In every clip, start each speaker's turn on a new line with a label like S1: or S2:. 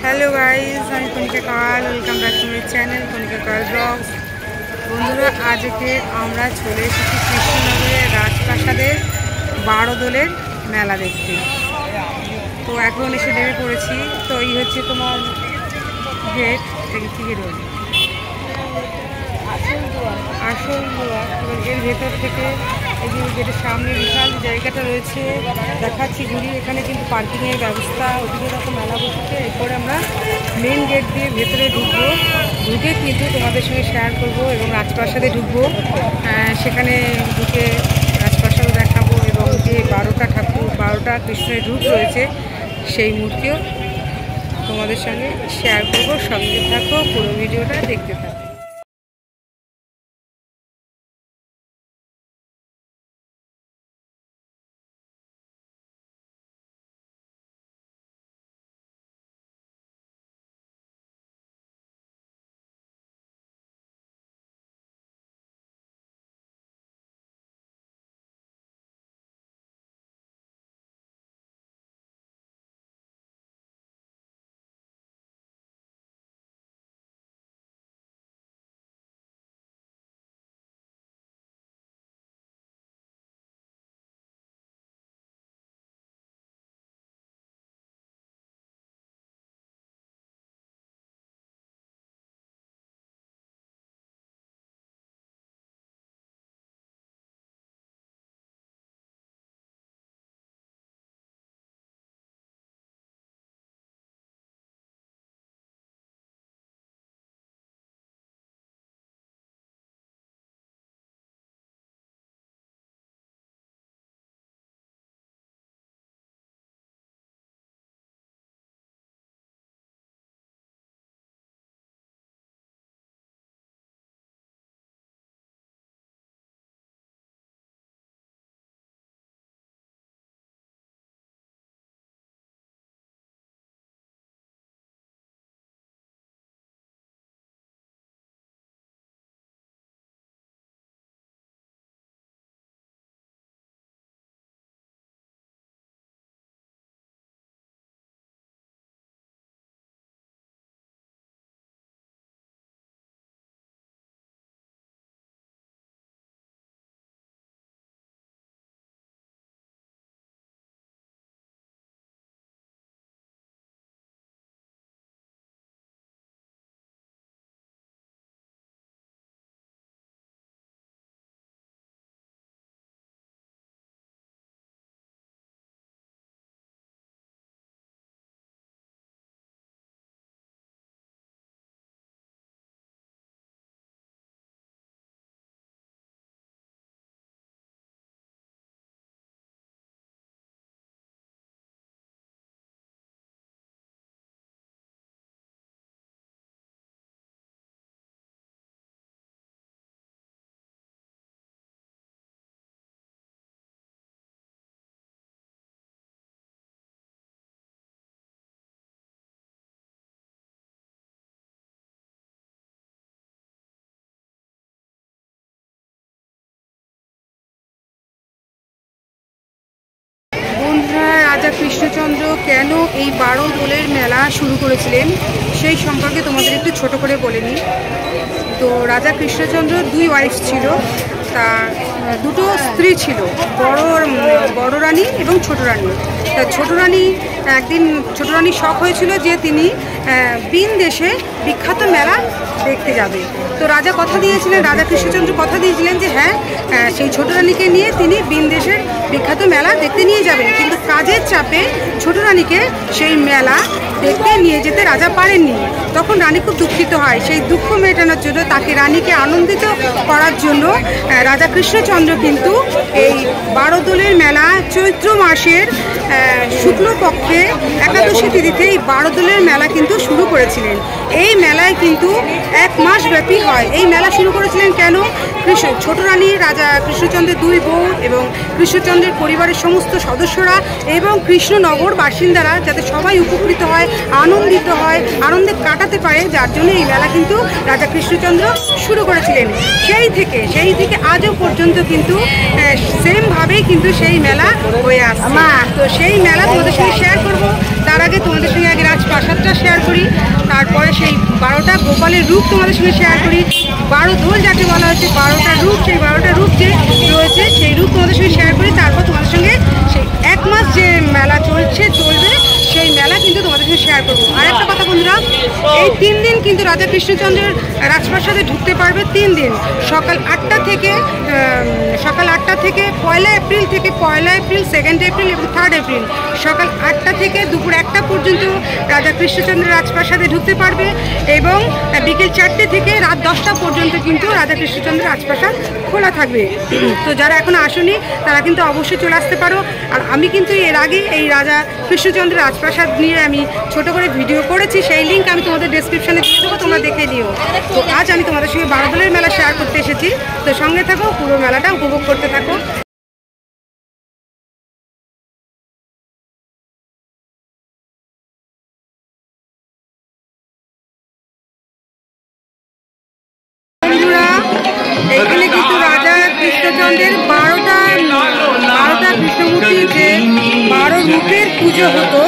S1: Hello guys, আমি Kanika Kal. Welcome back to my channel Kanika Kal blogs. বন্ধুরা, আজকে আমরা চলে এসেছি কৃষ্ণনগরের রাজপ্রাসাদের 12 দোলের মেলা দেখতে। তো এখন এসে নেমে পড়েছি। তো এই হচ্ছে তোমার গেট থেকে রোড, আসল দুয়ার। এর ভেতর থেকে এই যে গেটের সামনে বিশাল জায়গাটা রয়েছে, দেখাচ্ছি ঘুরিয়ে। এখানে কিন্তু পার্কিংয়ের ব্যবস্থা, ওদিকে দেখো মেলা বসেছে। এরপরে আমরা মেন গেট দিয়ে ভেতরে ঢুকবো, ঢুকে কিন্তু তোমাদের সঙ্গে শেয়ার করবো এবং রাজপ্রাসাদে ঢুকবো। সেখানে ঢুকে রাজপ্রাসাদও দেখাবো এবং যে 12টা কৃষ্ণের রূপ রয়েছে সেই মূর্তিও তোমাদের সঙ্গে শেয়ার করবো। সঙ্গে থাকো, পুরো ভিডিওটা দেখতে থাকো। রাজা কৃষ্ণচন্দ্র কেন এই 12 দোলের মেলা শুরু করেছিলেন সেই সম্পর্কে তোমাদের একটু ছোট করে বলে নিই। তো রাজা কৃষ্ণচন্দ্র 2 ওয়াইফ ছিল, তার 2টো স্ত্রী ছিল, বড় রানী এবং ছোট রানী। তা একদিন ছোট রানীর শখ হয়েছিল যে তিনি বিন দেশে বিখ্যাত মেলা দেখতে যাবে। তো রাজা কৃষ্ণচন্দ্র কথা দিয়েছিলেন যে হ্যাঁ, সেই ছোট রানীকে নিয়ে তিনি বিন দেশের বিখ্যাত মেলা দেখতে নিয়ে যাবেন। কিন্তু কাজের চাপে ছোট রানীকে সেই মেলা দেখতে নিয়ে যেতে রাজা পারেননি। তখন রানী খুব দুঃখিত হয়। সেই দুঃখ মেটানোর জন্য, তাকে রানীকে আনন্দিত করার জন্য রাজা কৃষ্ণচন্দ্র কিন্তু এই 12 দোলের মেলা চৈত্র মাসের শুক্লপক্ষে একাদশী তিথিতে এই 12 দোলের মেলা কিন্তু শুরু করেছিলেন। এই মেলায় কিন্তু 1 মাস ব্যাপী হয়। এই মেলা শুরু করেছিলেন কেন? ছোট রানী, রাজা কৃষ্ণচন্দ্রের 2 বউ এবং কৃষ্ণচন্দ্রের পরিবারের সমস্ত সদস্যরা এবং কৃষ্ণনগর বাসিন্দারা যাতে সবাই উপকৃত হয়, আনন্দিত হয়, আনন্দে কাটাতে পারে, যার জন্য এই মেলা কিন্তু রাজা কৃষ্ণচন্দ্র শুরু করেছিলেন। সেই থেকে আজও পর্যন্ত কিন্তু সেমভাবেই কিন্তু সেই মেলা হয়ে আসছে। তো সেই মেলা তোমাদের সঙ্গে শেয়ার করবো। তার আগে তোমাদের সঙ্গে আগে রাজপ্রাসাদটা শেয়ার করি, তারপরে সেই 12টা গোপালের রূপ তোমাদের সঙ্গে শেয়ার করি, 12 দোল যাকে বলা হচ্ছে 12টা রূপ, সেই 12টা রূপ যে রয়েছে সেই রূপ তোমাদের সঙ্গে শেয়ার করি। তারপর তোমাদের সঙ্গে সেই 1 মাস যে মেলা চলবে সেই মেলা কিন্তু তোমাদের সঙ্গে শেয়ার করবো। আর একটা কথা বন্ধুরা, এই 3 দিন কিন্তু রাজা কৃষ্ণচন্দ্রের রাজপ্রাসাদে ঢুকতে পারবে। 3 দিন সকাল 8টা থেকে 1 এপ্রিল থেকে 1 এপ্রিল, 2 এপ্রিল এবং 3 এপ্রিল সকাল 8টা থেকে দুপুর 1টা পর্যন্ত রাজা কৃষ্ণচন্দ্রের রাজপ্রাসাদে ঢুকতে পারবে, এবং বিকেল 4টে থেকে রাত 10টা পর্যন্ত কিন্তু রাজা কৃষ্ণচন্দ্রের রাজপ্রাসাদ খোলা থাকবে। তো যারা এখনো আসেনি তারা কিন্তু অবশ্যই চলে আসতে পারো। আর আমি কিন্তু এর আগে এই রাজা কৃষ্ণচন্দ্রের রাজপ্রাসাদ নিয়ে আমি ছোট করে ভিডিও করেছি, সেই লিঙ্ক আমি তোমাদের ডেসক্রিপশনে দিয়ে দেবো, তোমরা দেখে নিও। তো আজ আমি তোমাদের সঙ্গে 12 দোলের মেলা শেয়ার করতে এসেছি, তো সঙ্গে থাকো, পুরো মেলাটা উপভোগ করতে থাকো। বন্ধুরা, এখানে কিন্তু রাজা কৃষ্ণচন্দ্রের 12টা কৃষ্ণমূর্তির যে 12 রূপের পুজো হতো,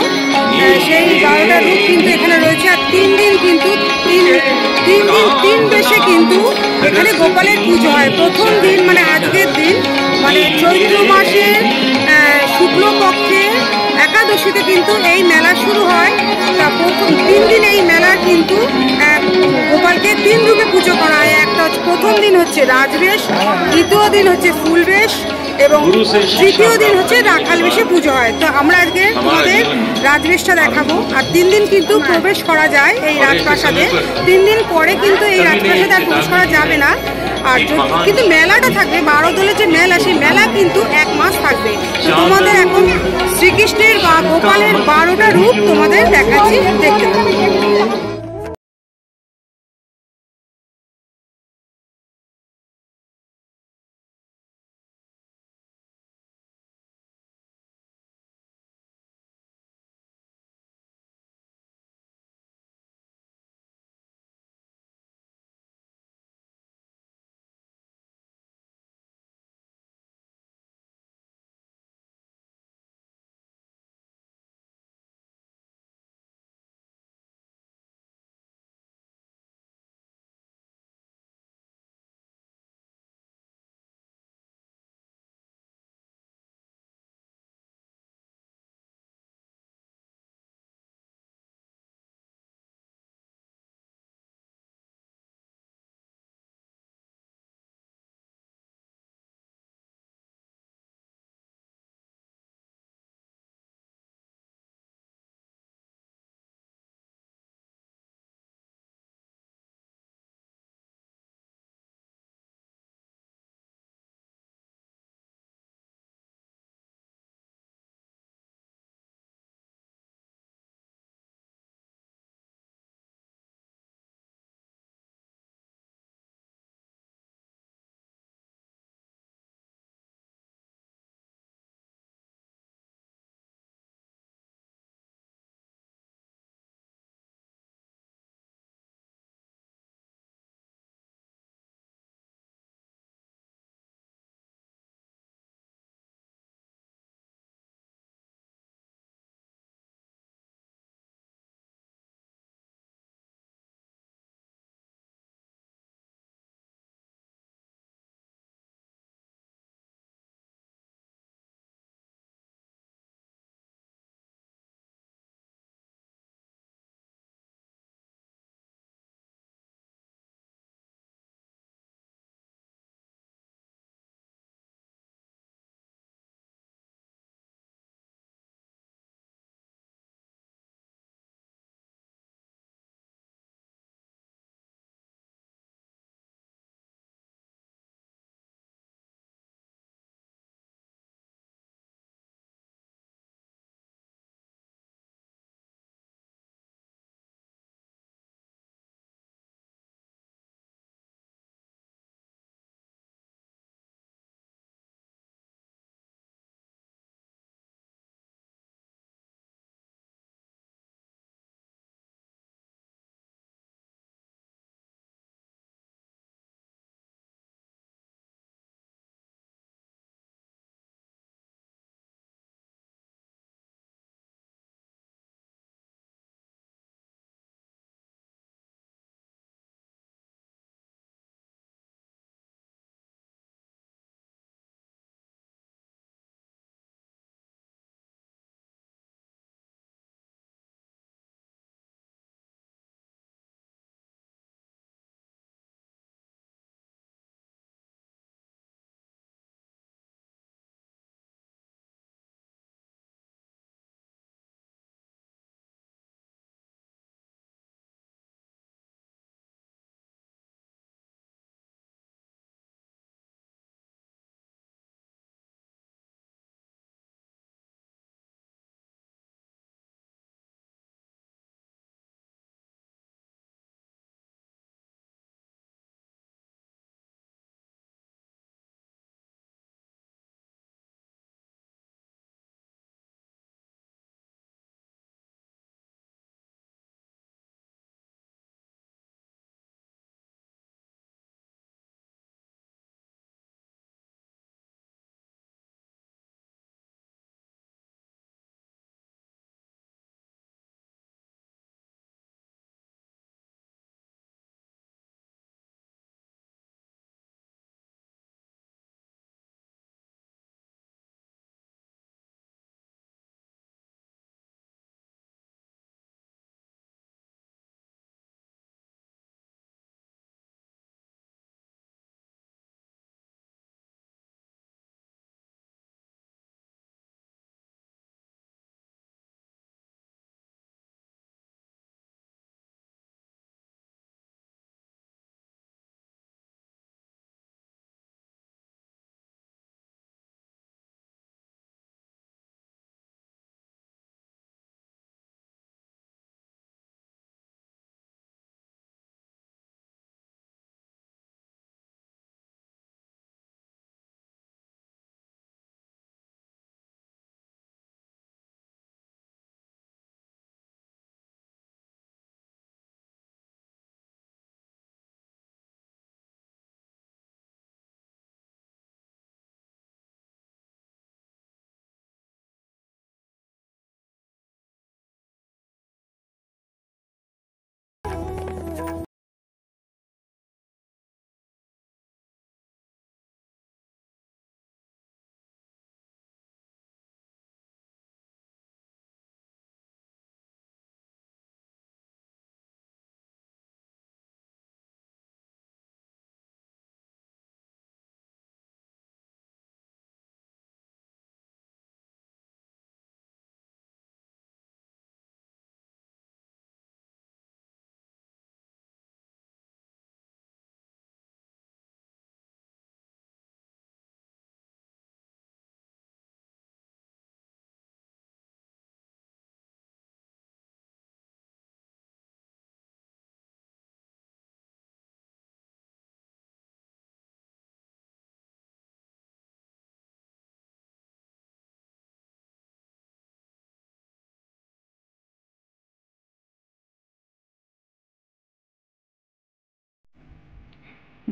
S1: সেই 12টা রূপ কিন্তু এখানে রয়েছে। আর 3 দিন কিন্তু তিন বেশে কিন্তু এখানে গোপালের পুজো হয়। প্রথম দিন মানে আজকের দিন, মানে চৈত্র মাসের শুক্লপক্ষে একাদশীতে কিন্তু এই মেলা শুরু হয়। তা প্রথম 3 দিন এই মেলা কিন্তু গোপালকে 3 রূপে পুজো করা হয়। একটা প্রথম দিন হচ্ছে রাজবেশ, দ্বিতীয় দিন হচ্ছে ফুলবেশ এবং তৃতীয় দিন হচ্ছে রাখাল বেশে পুজো হয়। তো আমরা আজকে তোমাদের রাজবেশটা দেখাবো। আর 3 দিন কিন্তু প্রবেশ করা যায় এই রাজপ্রাসাদে। 3 দিন পরে কিন্তু এই রাজপ্রাসাদে আর প্রবেশ করা যাবে না। আর কিন্তু মেলাটা থাকবে, 12 দলের যে মেলা, সেই মেলা কিন্তু 1 মাস থাকবে। তো তোমাদের এখন শ্রীকৃষ্ণের বা গোপালের 12টা রূপ তোমাদের দেখাচ্ছি, দেখতে পাবে।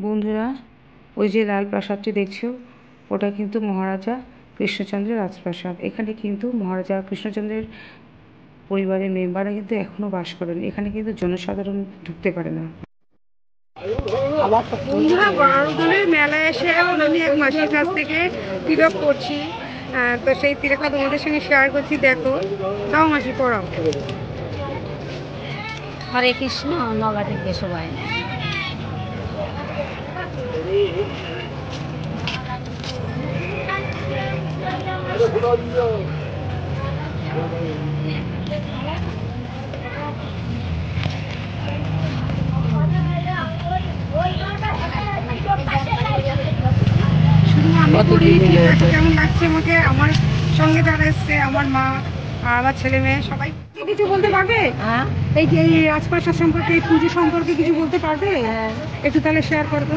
S1: বন্ধুরা, ওই যে লাল প্রাসাদটি দেখছো, ওটা কিন্তু মহারাজা কৃষ্ণচন্দ্রের রাজপ্রাসাদ। এখানে কিন্তু মহারাজা কৃষ্ণচন্দ্রের পরিবারের মেম্বাররা কিন্তু এখনও বাস করেন। এখানে কিন্তু জনসাধারণ ঢুকতে পারে না। বন্ধুরা, বারোদলের মেলায় এসে এখন আমি এক মাসির কাছ থেকে তিলক করছি, তো সেই তিলকটা তোমাদের সঙ্গে শেয়ার করছি। দেখো, দাও মাসি, পড়াও।
S2: হরে কৃষ্ণ, নগা থেকে সবাই।
S1: কেমন লাগছে আমাকে, আমার সঙ্গে যারা এসছে, আমার মা আর আমার ছেলে মেয়ে সবাই কিছু বলতে পারবে? এই যে এই রাজপ্রাসাদ সম্পর্কে, এই পুজো সম্পর্কে কিছু বলতে পারবে? একটু তাহলে শেয়ার করবো।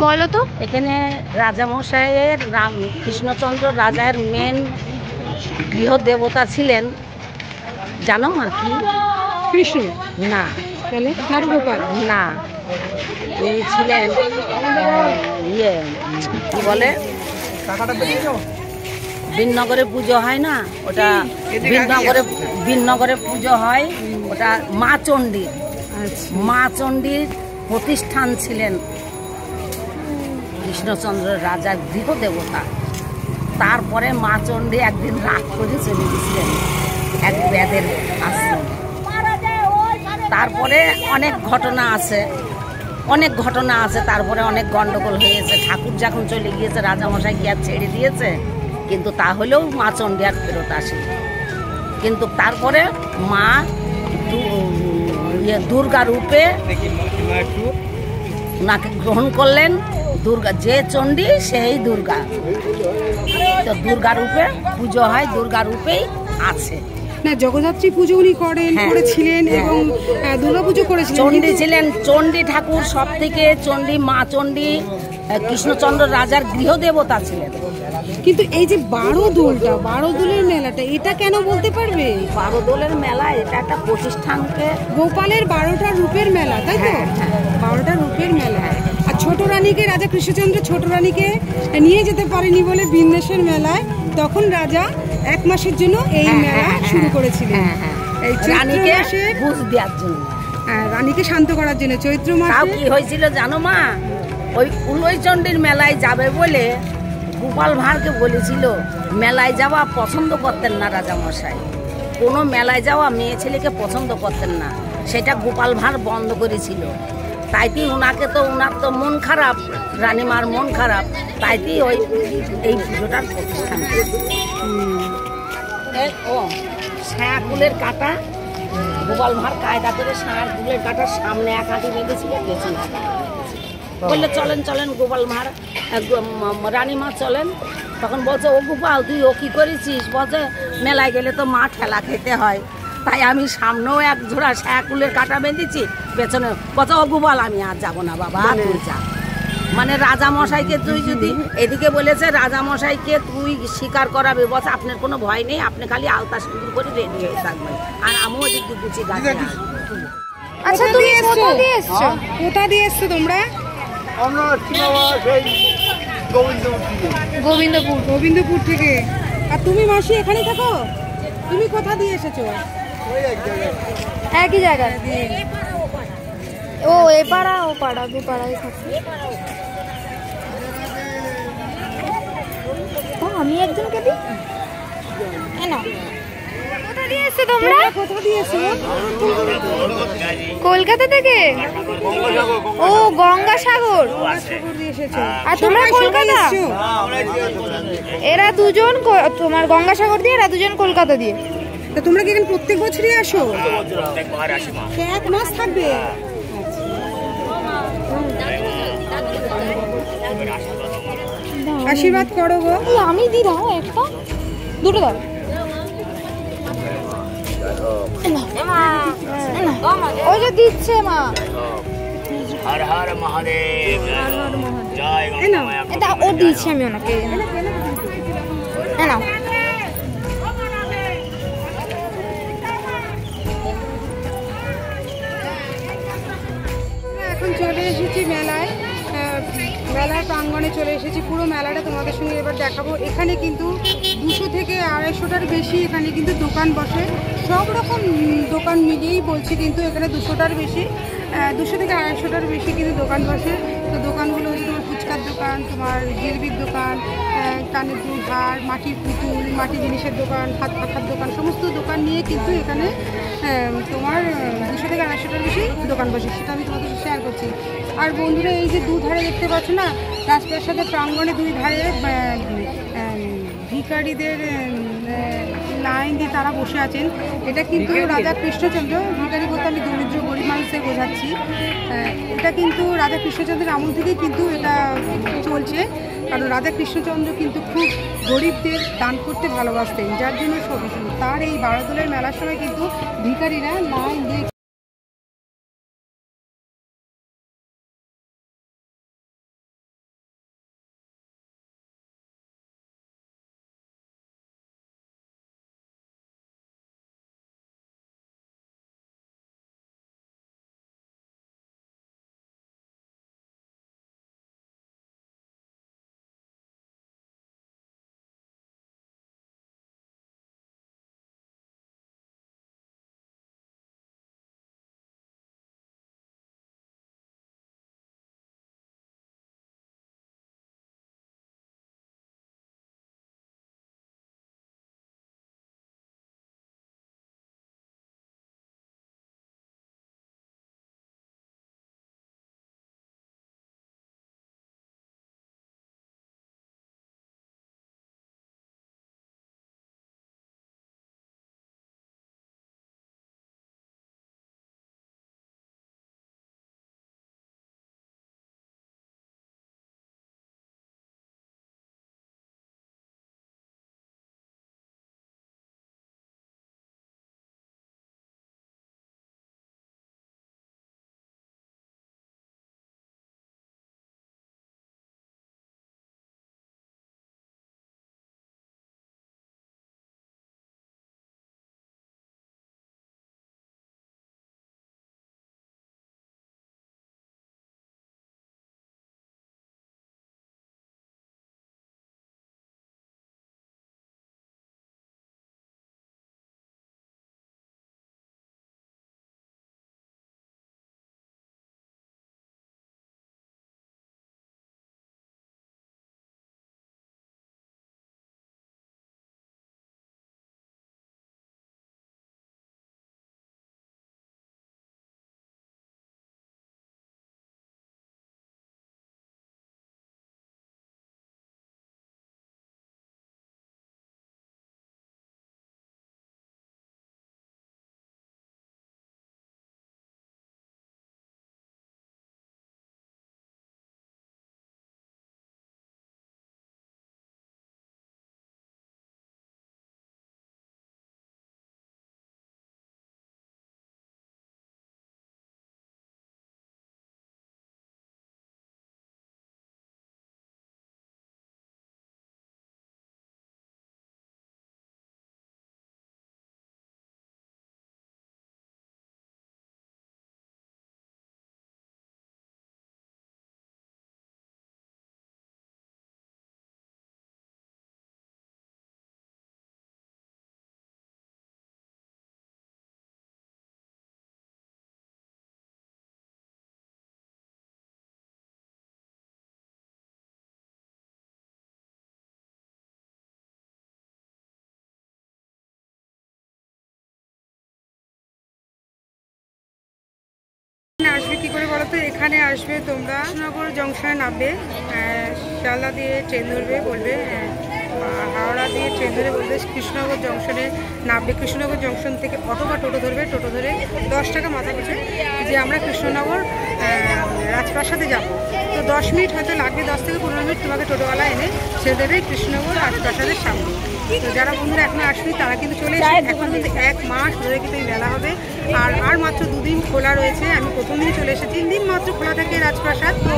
S1: বলো তো।
S2: এখানে রাজামশাইয়ের কৃষ্ণচন্দ্র রাজার মেন গৃহ দেবতা ছিলেন, জানো মা কি?
S1: কৃষ্ণ
S2: না,
S1: তাহলে নারুগোপাল
S2: না, উনি ছিলেন কি বলে, বিনগরে পুজো হয় না, ওটা বিনগরে পুজো হয়, ওটা মা চণ্ডীর। মা চণ্ডীর প্রতিষ্ঠান ছিলেন কৃষ্ণচন্দ্র রাজার গৃহ দেবতা। তারপরে মা চণ্ডী একদিন রাগ করে চলে গেছিলেন এক ব্যাধের আশ্রম। তারপরে অনেক ঘটনা আছে, তারপরে অনেক গন্ডগোল হয়েছে। ঠাকুর যখন চলে গিয়েছে, রাজামশাই কি আর ছেড়ে দিয়েছে? কিন্তু তাহলেও মা চণ্ডী আর ফেরত আসে। কিন্তু তারপরে মা দুর্গা রূপে ওনাকে গ্রহণ করলেন। দুর্গা, যে চণ্ডী সেই দুর্গা, তো দুর্গা রূপে পুজো হয়, দুর্গা রূপেই আছে।
S1: না, জগদ্ধাত্রী পুজো উনি করেছিলেন এবং দুর্গা পুজো করেছিলেন।
S2: চণ্ডী ছিলেন, চণ্ডী ঠাকুর সব থেকে, চণ্ডী মা চণ্ডী কৃষ্ণচন্দ্র রাজার গৃহ দেবতা ছিলেন।
S1: কিন্তু এই যে বারোদলের মেলাটা, এটা কেন বলতে পারবে?
S2: বারোদলের মেলা এটা একটা প্রতিষ্ঠানকে,
S1: গোপালের 12টা রূপের মেলা, তাই তো? 12টা রূপের মেলা। আর ছোট রানীকে, রাজা কৃষ্ণচন্দ্র ছোট রানীকে নিয়ে যেতে পারেনি বলে বিন্দেশের মেলায় তখন রাজা 1 মাসের জন্য এই মেলা শুরু করেছিলেন। এই
S2: রানীকে বুঝ দেওয়ার জন্য,
S1: রানীকে শান্ত করার জন্য। চৈত্র মাসে
S2: কি হয়েছিল জানো মা? ওই উলয়চণ্ডীর মেলায় যাবে বলে গোপাল ভাঁড়কে বলেছিল। মেলায় যাওয়া পছন্দ করতেন না রাজামশাই, কোনো মেলায় যাওয়া মেয়ে ছেলেকে পছন্দ করতেন না, সেটা গোপাল ভাঁড় বন্ধ করেছিল। তাইতেই ওনার তো মন খারাপ, রানীমার মন খারাপ, তাইতেই এই পুজোটার প্রতিষ্ঠান। ছায়া ফুলের কাটা, গোপাল ভাঁড় কায়দা করে ছায়া ফুলের কাটার সামনে এক হাঁটি বেঁধেছিল, পেছনে এক হাঁটি বললে চলেন গোপাল ভাঁড়, রানীমা চলেন। তখন বলছে, ও গোপাল তুই ও কি করেছিস? বলছে, মেলায় গেলে তো মা ঠেলা খেতে হয়, তাই আমি সামনেও এক ঝোড়া ছায়াকুলের কাটা বেঁধেছি, পেছনে। বলছে, ও গোপাল আমি আর যাবো না বাবা, তুই যা। মানে রাজামশাইকে তুই যদি এদিকে বলেছে, রাজামশাইকে তুই স্বীকার করাবে, বলছে আপনার কোনো ভয় নেই, আপনি খালি আলতা সিঁদুর করে রেডি হয়ে থাকবেন, আর আমিও এদিক দিয়ে গুছিয়ে গাছে।
S1: আচ্ছা, তুমি কোথা দিয়ে এসছো তোমরা? গোবিন্দপুর থেকে। আর তুমি মাসি এখানেই থাকো? তুমি কোথা দিয়ে এসেছো?
S3: একই জায়গায়। ও এ পাড়া ও পাড়া, দু পাড়ায় থাকি। আমি একজনকে দিই না। কোথা দিয়ে এসছো তোমরা?
S1: কোথা দিয়ে এসছো?
S3: কলকাতা থেকে। ও গঙ্গাসাগর
S1: দিয়ে এসেছো।
S3: আর তোমরা কলকাতা? এরা দুজন তোমার গঙ্গাসাগর দিয়ে, এরা দুজন কলকাতা দিয়ে।
S1: তা তোমরা কি এখানে প্রত্যেক বছরই আসো? 1 মাস থাকবে? আশীর্বাদ করো গো।
S3: আমি দি দাও, একটা দুটো দাও। ওই যে দিচ্ছে মা।
S4: হর হর মহাদেব, জয় গঙ্গা মায়া।
S3: এটা ও দিচ্ছে, আমি ওনাকে নাও।
S1: এখন চলে এসেছি মেলায়। মেলার প্রাঙ্গণে চলে এসেছি। পুরো মেলাটা তোমাদের সঙ্গে এবার দেখাবো। এখানে কিন্তু 200 থেকে 250টার বেশি এখানে কিন্তু দোকান বসে। সব রকম দোকান মিলিয়েই বলছি, কিন্তু এখানে 200টার বেশি, 200 থেকে 250টার বেশি কিন্তু দোকান বসে। তো দোকানগুলো হচ্ছে তোমার ফুচকার দোকান, তোমার জিলিপির দোকান, কানের দুল হার, মাটির পুতুল, মাটির জিনিসের দোকান, হাত পাখার দোকান, সমস্ত দোকান নিয়ে কিন্তু এখানে তোমার 200 থেকে 250টার বেশি দোকান বসে। সেটা আমি তোমাদের শেয়ার করছি। আর বন্ধুরা, এই যে দুধারে দেখতে পাচ্ছ না, রাজপ্রাসাদের প্রাঙ্গণে দুই ধারে ভিখারিদের লাইন দিয়ে তারা বসে আছেন। এটা কিন্তু রাজা কৃষ্ণচন্দ্র, ভিখারি বলতে আমি দরিদ্র গরিব মানুষদের বোঝাচ্ছি, এটা কিন্তু রাজা কৃষ্ণচন্দ্রের আমল থেকেই কিন্তু এটা চলছে। কারণ রাজা কৃষ্ণচন্দ্র কিন্তু খুব গরিবদের দান করতে ভালোবাসতেন, যার জন্য তার এই বারোদলের মেলার সময় কিন্তু ভিখারিরা লাইন দিয়ে আসবে কি করে বলো তো? এখানে আসবে তোমরা কৃষ্ণনগর জংশনে নামবে, শিয়ালদা দিয়ে ট্রেন ধরবে, বলবে হাওড়া দিয়ে ট্রেন ধরে বলবে কৃষ্ণনগর জংশনে নামবে। কৃষ্ণনগর জংশন থেকে অটো বা টোটো ধরবে, টোটো ধরে 10 টাকা মাথা পিছু যে আমরা কৃষ্ণনগর রাজপ্রাসাদে যাব। তো 10 মিনিট হয়তো লাগবে, 10 থেকে 15 মিনিট তোমাকে টোটোওয়ালা এনে ছেড়ে দেবে কৃষ্ণনগর রাজপ্রাসাদের সামনে। তো যারা বন্ধুরা এখনো আসবে তারা কিন্তু চলে এসে, এখন কিন্তু 1 মাস ধরে কিন্তু এই মেলা হবে। আর মাত্র 2 দিন খোলা রয়েছে। আমি প্রথম দিন চলে এসেছি, 3 দিন মাত্র খোলা থাকে রাজপ্রাসাদ। তো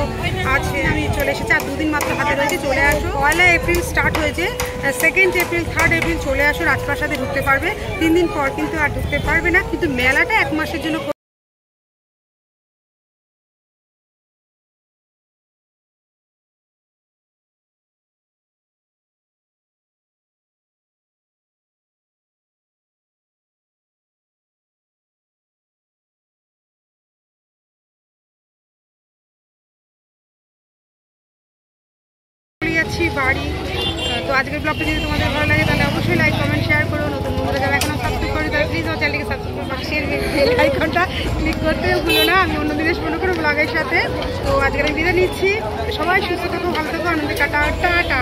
S1: আজ আমি চলে এসেছি, আর 2 দিন মাত্র হাতে রয়েছে। চলে আসো, 1 এপ্রিল স্টার্ট হয়েছে, 2 এপ্রিল 3 এপ্রিল চলে আসো, রাজপ্রাসাদে ঢুকতে পারবে। 3 দিন পর কিন্তু আর ঢুকতে পারবে না, কিন্তু মেলাটা 1 মাসের জন্য যাচ্ছি বাড়ি। তো আজকের ব্লগটা যদি তোমাদের ভালো লাগে তাহলে অবশ্যই লাইক কমেন্ট শেয়ার করো। নতুন বন্ধুরা যারা এখনো সাবস্ক্রাইব করি তারা প্লিজ আমার চ্যানেলকে সাবস্ক্রাইব করে পাশের বেল আইকনটা ক্লিক করতে ভুলো না। আমি অন্য দিনের মনে করো ব্লগের সাথে। তো আজকে আমি বিদায় নিচ্ছি। সবাই সুস্থ থাকো, ভালো থাকো, আনন্দে কাটা, টাটা।